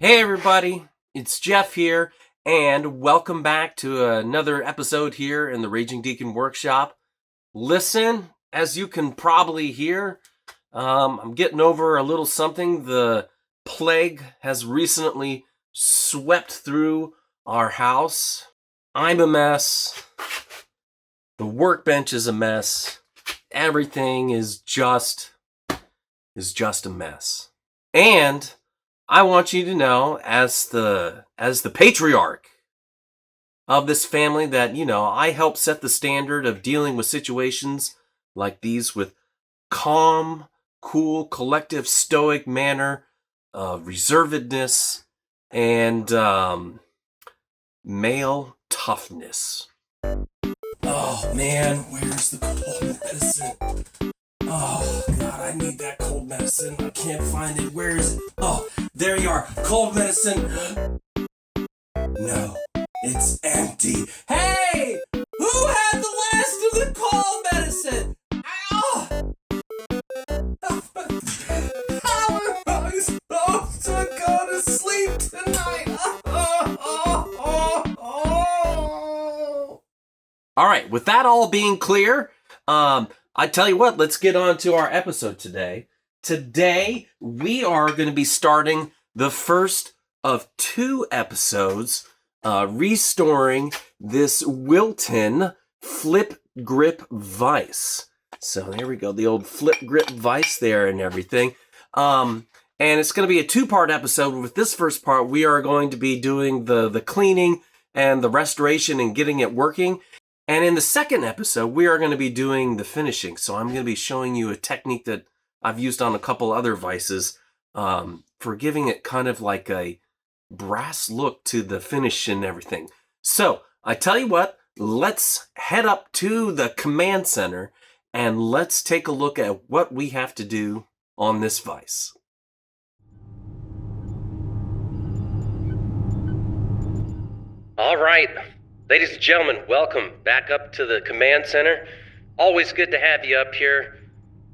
Hey everybody, it's Jeff here, and welcome back to another episode here in the Raging Deacon Workshop. Listen, as you can probably hear, I'm getting over a little something. The plague has recently swept through our house. I'm a mess. The workbench is a mess. Everything is just a mess. And I want you to know, as the patriarch of this family, that, I help set the standard of dealing with situations like these with calm, cool, collective, stoic manner, reservedness, and male toughness. Oh man, where's the cold medicine? Oh God, I need that cold medicine. I can't find it. Where is it? Oh, there you are. Cold medicine. No, it's empty. Hey! Who had the last of the cold medicine? How am I supposed to go to sleep tonight? All right, with that all being clear, I tell you what, let's get on to our episode today. Today, we are going to be starting the first of 2 episodes restoring this Wilton Flip Grip Vise. So there we go, the old Flip Grip Vise there and everything. And it's going to be a 2-part episode. With this first part, we are going to be doing the cleaning and the restoration and getting it working. And in the second episode, we are going to be doing the finishing. So I'm going to be showing you a technique that I've used on a couple other vices for giving it kind of like a brass look to the finish and everything. So I tell you what, let's head up to the command center and let's take a look at what we have to do on this vise. All right. Ladies and gentlemen, welcome back up to the command center. Always good to have you up here.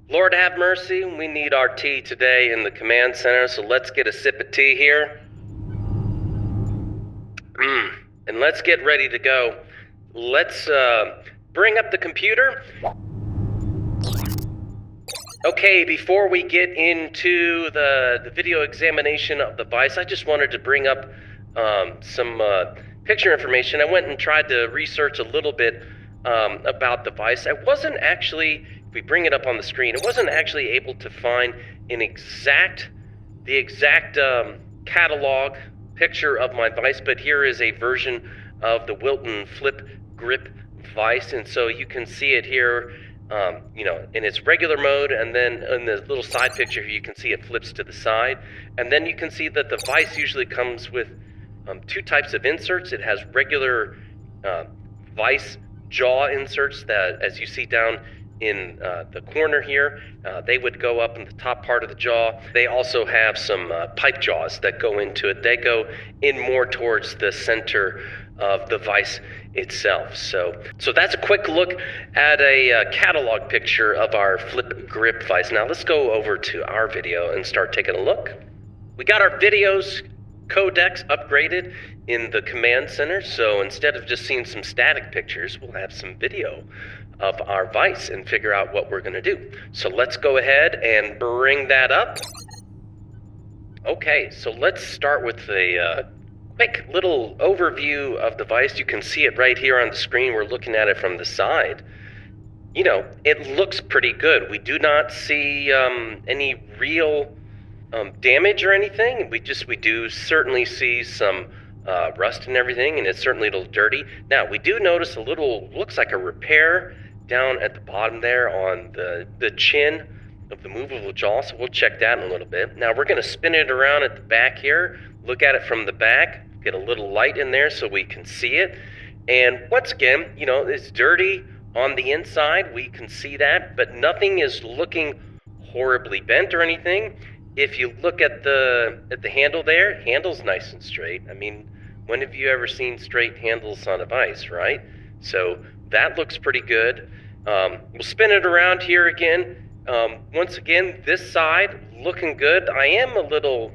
Lord have mercy, we need our tea today in the command center, so let's get a sip of tea here. And let's get ready to go. Let's bring up the computer. Okay, before we get into the video examination of the vise, I just wanted to bring up some picture information. I went and tried to research a little bit about the vise. I wasn't actually, if we bring it up on the screen, I wasn't actually able to find the exact catalog picture of my vise, but here is a version of the Wilton Flip Grip Vise, and so you can see it here, in its regular mode, and then in the little side picture here, you can see it flips to the side, and then you can see that the vise usually comes with 2 types of inserts. It has regular vise jaw inserts that, as you see down in the corner here, they would go up in the top part of the jaw. They also have some pipe jaws that go into it. They go in more towards the center of the vise itself. So that's a quick look at a catalog picture of our Flip Grip Vise. Now let's go over to our video and start taking a look. We got our videos codecs upgraded in the command center, so instead of just seeing some static pictures, we'll have some video of our vise and figure out what we're going to do. So let's go ahead and bring that up. Okay, so let's start with a quick little overview of the vise. You can see it right here on the screen. We're looking at it from the side. It looks pretty good. We do not see any real damage or anything. We do certainly see some rust and everything, and it's certainly a little dirty. Now, we do notice a little, looks like a repair down at the bottom there on the chin of the movable jaw, so we'll check that in a little bit. Now, we're going to spin it around at the back here, look at it from the back, get a little light in there so we can see it. And once again, it's dirty on the inside, we can see that, but nothing is looking horribly bent or anything. If you look at the handle there, handle's nice and straight. I mean, when have you ever seen straight handles on a vise, right? So that looks pretty good. We'll spin it around here again. Once again, this side looking good. I am a little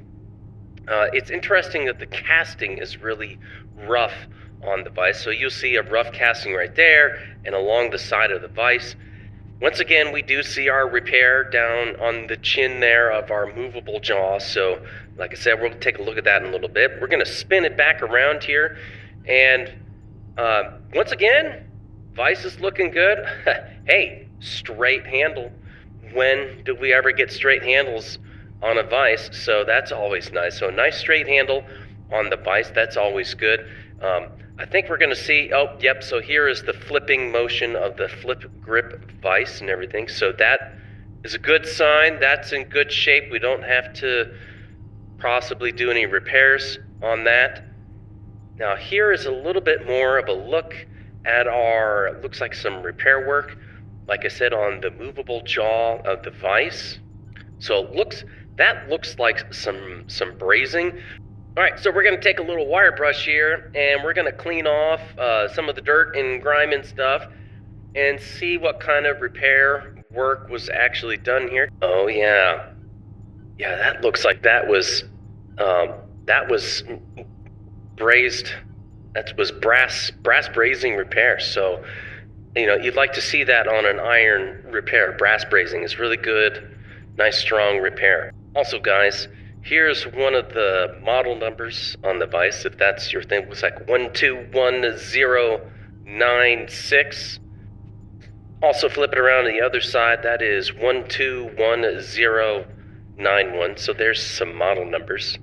It's interesting that the casting is really rough on the vise. So you'll see a rough casting right there and along the side of the vise. Once again, we do see our repair down on the chin there of our movable jaw. So like I said, we'll take a look at that in a little bit. We're going to spin it back around here. And once again, vise is looking good. Hey, straight handle. When do we ever get straight handles on a vise? So that's always nice. So a nice straight handle on the vise, that's always good. I think we're going to see, oh, yep, so here is the flipping motion of the flip grip vise and everything. So that is a good sign. That's in good shape. We don't have to possibly do any repairs on that. Now here is a little bit more of a look at our, looks like some repair work, like I said, on the movable jaw of the vise. So that looks like some brazing. All right, so we're going to take a little wire brush here, and we're going to clean off some of the dirt and grime and stuff, and see what kind of repair work was actually done here. Oh yeah, that looks like that was brazed. That was brass brazing repair. So, you'd like to see that on an iron repair. Brass brazing is really good, nice strong repair. Also, guys, here's one of the model numbers on the vise, if that's your thing. It looks like 121096. Also flip it around to the other side, that is 121091. So there's some model numbers.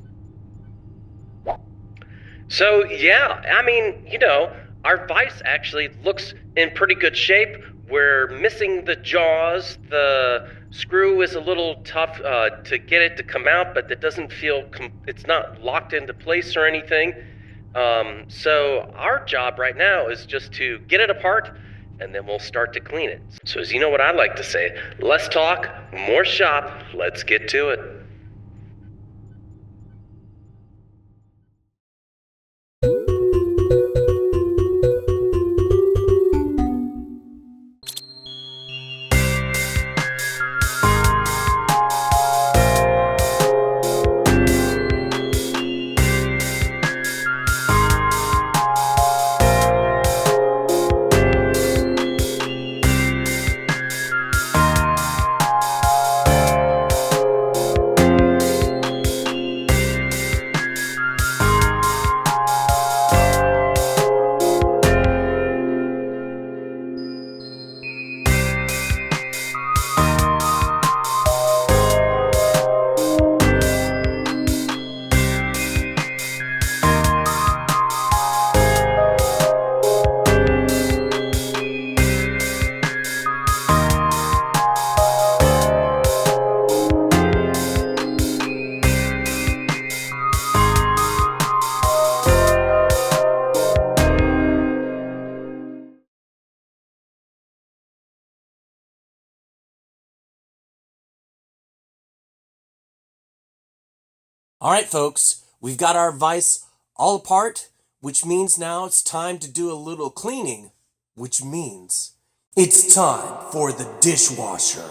So yeah, I mean, our vise actually looks in pretty good shape. We're missing the jaws. The screw is a little tough to get it to come out, but it doesn't feel, it's not locked into place or anything. So our job right now is just to get it apart, and then we'll start to clean it. So as you know what I like to say, less talk, more shop, let's get to it. All right, folks, we've got our vise all apart, which means now it's time to do a little cleaning, which means it's time for the dishwasher.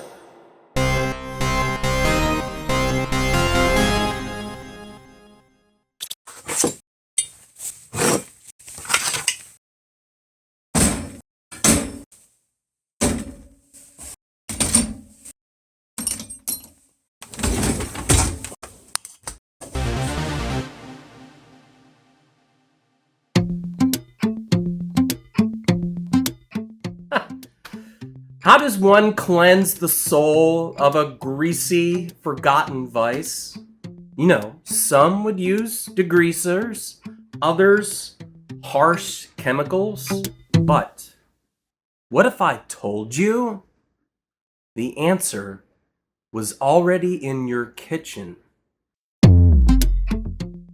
How does one cleanse the soul of a greasy, forgotten vice? Some would use degreasers, others harsh chemicals. But what if I told you the answer was already in your kitchen?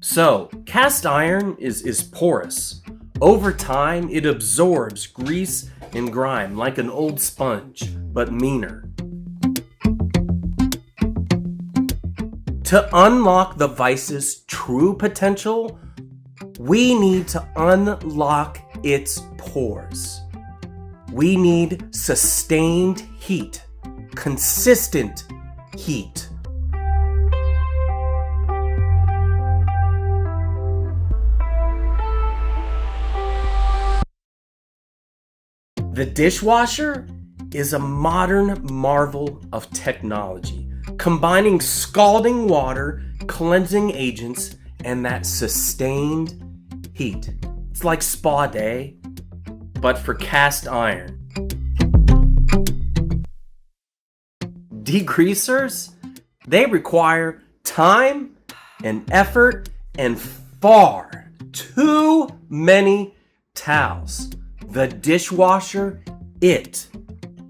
So, cast iron is porous. Over time, it absorbs grease and grime like an old sponge, but meaner. To unlock the vice's true potential, we need to unlock its pores. We need sustained heat, consistent heat. The dishwasher is a modern marvel of technology, combining scalding water, cleansing agents, and that sustained heat. It's like spa day, but for cast iron. Degreasers, they require time and effort and far too many towels. The dishwasher, it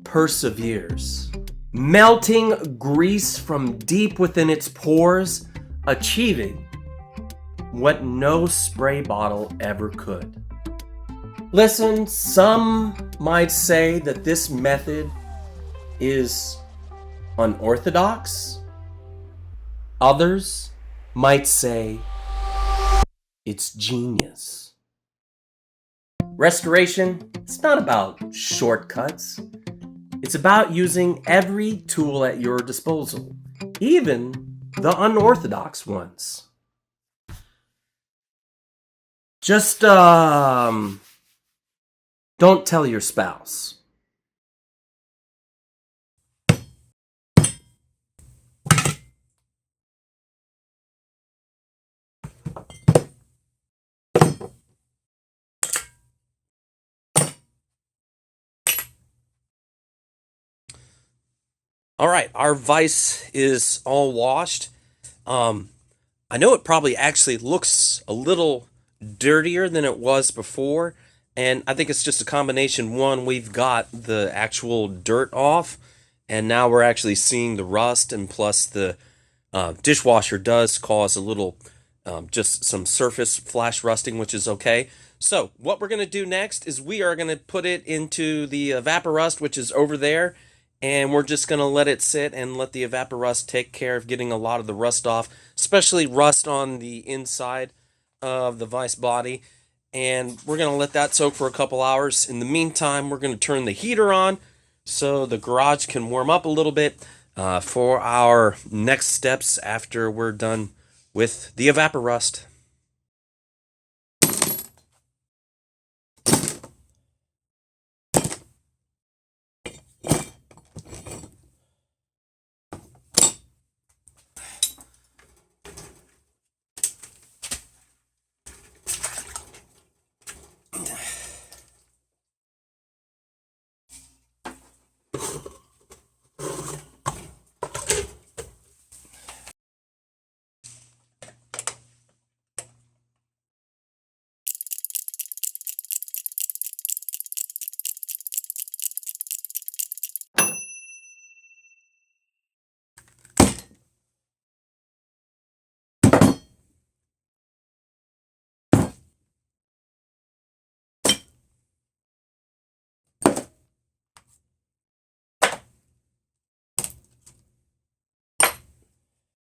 perseveres, melting grease from deep within its pores, achieving what no spray bottle ever could. Listen, some might say that this method is unorthodox. Others might say it's genius. Restoration, it's not about shortcuts. It's about using every tool at your disposal, even the unorthodox ones. Just, don't tell your spouse. All right, our vise is all washed. I know it probably actually looks a little dirtier than it was before, and I think it's just a combination. One, we've got the actual dirt off, and now we're actually seeing the rust, and plus the dishwasher does cause a little, just some surface flash rusting, which is okay. So what we're going to do next is we are going to put it into the Evaporust, which is over there, and we're just going to let it sit and let the Evaporust take care of getting a lot of the rust off, especially rust on the inside of the vise body. And we're going to let that soak for a couple hours. In the meantime, we're going to turn the heater on so the garage can warm up a little bit for our next steps after we're done with the Evaporust.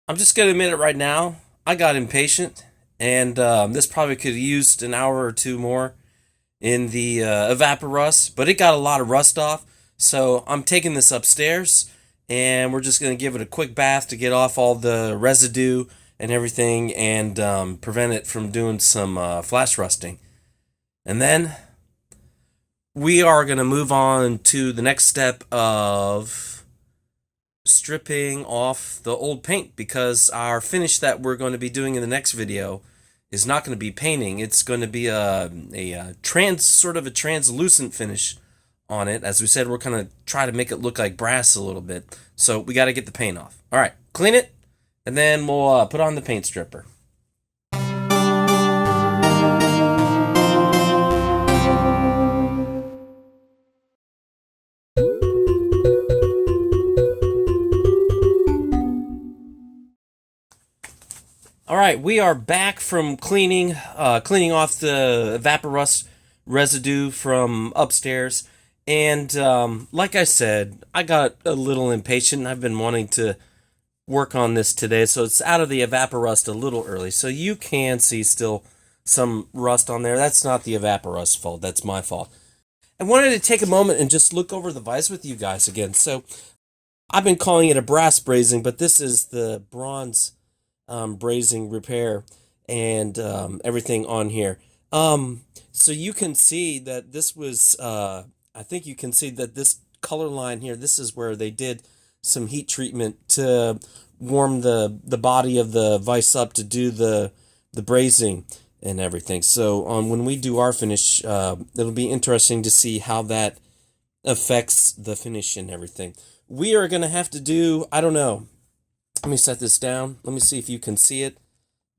I'm just going to admit it right now. I got impatient, and this probably could have used an hour or two more in the Evaporust, but it got a lot of rust off. So I'm taking this upstairs, and we're just going to give it a quick bath to get off all the residue and everything, and prevent it from doing some flash rusting. And then we are going to move on to the next step of stripping off the old paint, because our finish that we're going to be doing in the next video is not going to be painting. It's going to be a sort of a translucent finish on it. As we said, we're going to try to make it look like brass a little bit. So we got to get the paint off. All right, clean it, and then we'll put on the paint stripper. All right, we are back from cleaning off the Evaporust residue from upstairs. And like I said, I got a little impatient. I've been wanting to work on this today, so it's out of the Evaporust a little early. So you can see still some rust on there. That's not the Evaporust fault. That's my fault. I wanted to take a moment and just look over the vise with you guys again. So I've been calling it a brass brazing, but this is the bronze brazing repair and everything on here. So you can see that this was I think you can see that this color line here, this is where they did some heat treatment to warm the body of the vise up to do the brazing and everything. So when we do our finish, it'll be interesting to see how that affects the finish and everything. We are going to have to do, I don't know. Let me set this down. Let me see if you can see it.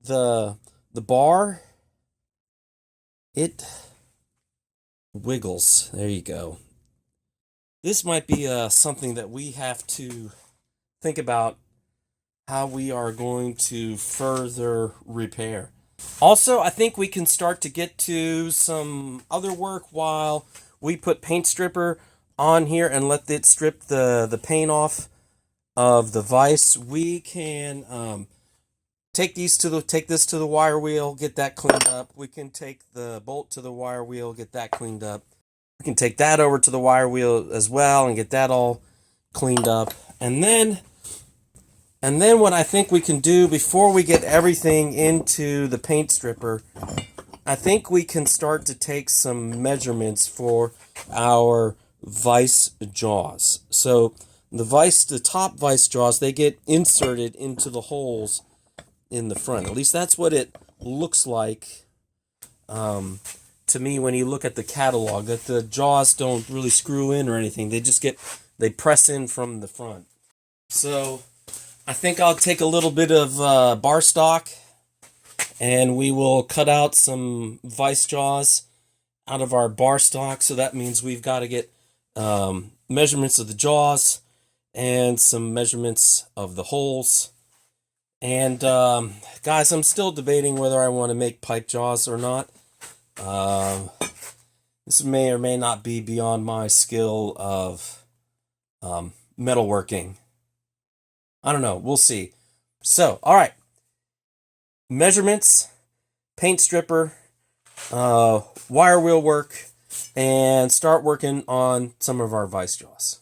The bar, it wiggles. There you go. This might be something that we have to think about how we are going to further repair. Also, I think we can start to get to some other work while we put paint stripper on here and let it strip the paint off of the vise. We can take this to the wire wheel, get that cleaned up. We can take the bolt to the wire wheel, get that cleaned up. We can take that over to the wire wheel as well and get that all cleaned up. And then what I think we can do before we get everything into the paint stripper, I think we can start to take some measurements for our vise jaws. So the top vise jaws, they get inserted into the holes in the front. At least that's what it looks like to me when you look at the catalog, that the jaws don't really screw in or anything. They press in from the front. So I think I'll take a little bit of bar stock and we will cut out some vise jaws out of our bar stock. So that means we've got to get measurements of the jaws and some measurements of the holes. And guys, I'm still debating whether I want to make pipe jaws or not. This may or may not be beyond my skill of metalworking. I don't know. We'll see. So, all right. Measurements, paint stripper, wire wheel work, and start working on some of our vise jaws.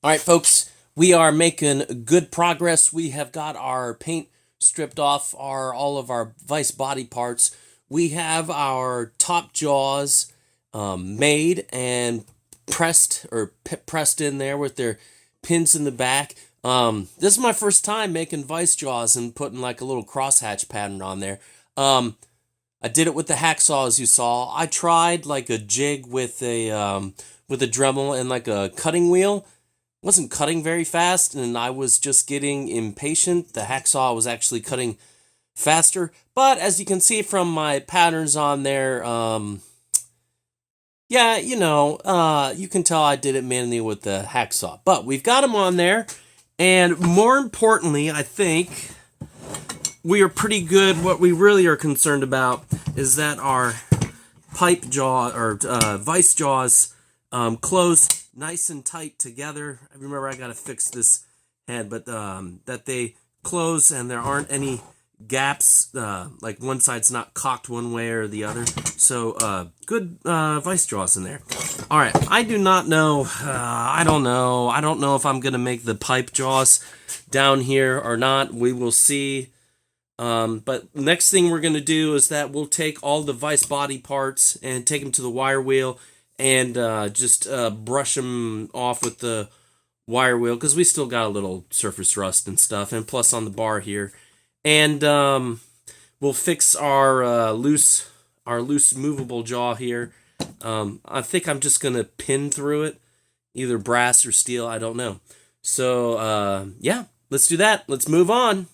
All right, folks, we are making good progress. We have got our paint stripped off all of our vise body parts. we have our top jaws made and pressed in there with their pins in the back. This is my first time making vise jaws and putting like a little crosshatch pattern on there. I did it with the hacksaw, as you saw. I tried like a jig with a Dremel and like a cutting wheel. Wasn't cutting very fast, and I was just getting impatient. The hacksaw was actually cutting faster, but as you can see from my patterns on there, yeah, you can tell I did it manually with the hacksaw. But we've got them on there, and more importantly, I think we are pretty good. What we really are concerned about is that our pipe jaw or vise jaws close nice and tight together. Remember, I gotta fix this head, but that they close and there aren't any gaps, like one side's not cocked one way or the other. So good vise jaws in there. All right, I do not know. I don't know if I'm gonna make the pipe jaws down here or not. We will see. But next thing we're gonna do is that we'll take all the vise body parts and take them to the wire wheel and just brush them off with the wire wheel, because we still got a little surface rust and stuff, and plus on the bar here. And we'll fix our loose movable jaw here. I think I'm just gonna pin through it, either brass or steel, I don't know. So yeah, let's do that. Let's move on.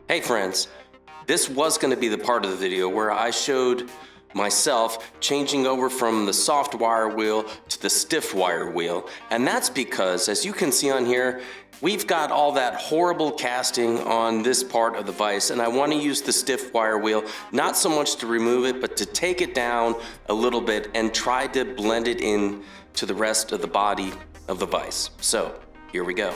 Hey friends, this was going to be the part of the video where I showed myself changing over from the soft wire wheel to the stiff wire wheel, and that's because, as you can see on here, we've got all that horrible casting on this part of the vise, and I want to use the stiff wire wheel, not so much to remove it, but to take it down a little bit and try to blend it in to the rest of the body of the vise. So, here we go.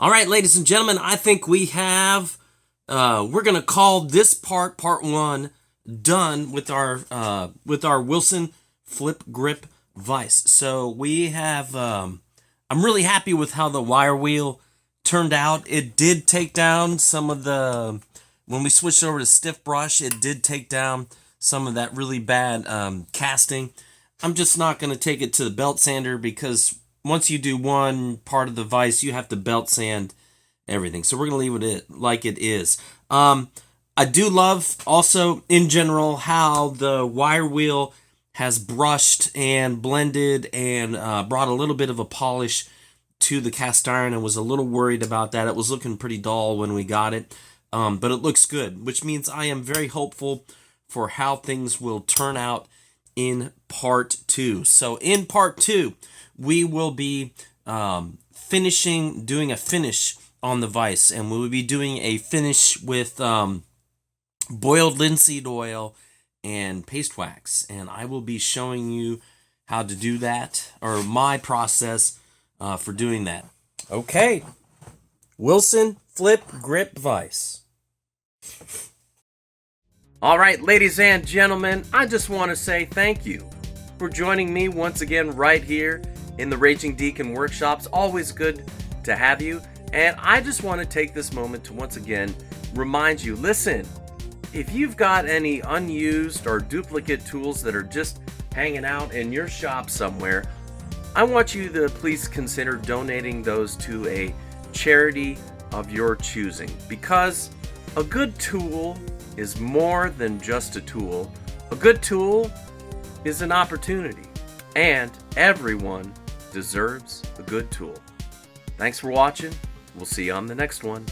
All right, ladies and gentlemen, I think we have, we're going to call this part 1, done with our Wilson Flip Grip Vise. So we have, I'm really happy with how the wire wheel turned out. It did take down some of the, when we switched over to stiff brush, it did take down some of that really bad casting. I'm just not going to take it to the belt sander because once you do one part of the vise, you have to belt sand everything. So we're going to leave it like it is. I do love also in general how the wire wheel has brushed and blended and brought a little bit of a polish to the cast iron. I was a little worried about that. It was looking pretty dull when we got it, but it looks good, which means I am very hopeful for how things will turn out in part 2. So in part 2, we will be doing a finish on the vise, and we will be doing a finish with boiled linseed oil and paste wax, and I will be showing you how to do that, or my process for doing that. Okay, Wilson Flip Grip Vise. All right, ladies and gentlemen, I just want to say thank you for joining me once again right here in the Raging Deacon Workshops. Always good to have you. And I just want to take this moment to once again remind you, listen, if you've got any unused or duplicate tools that are just hanging out in your shop somewhere, I want you to please consider donating those to a charity of your choosing, because a good tool is more than just a tool. A good tool is an opportunity, and everyone deserves a good tool. Thanks for watching. We'll see you on the next one.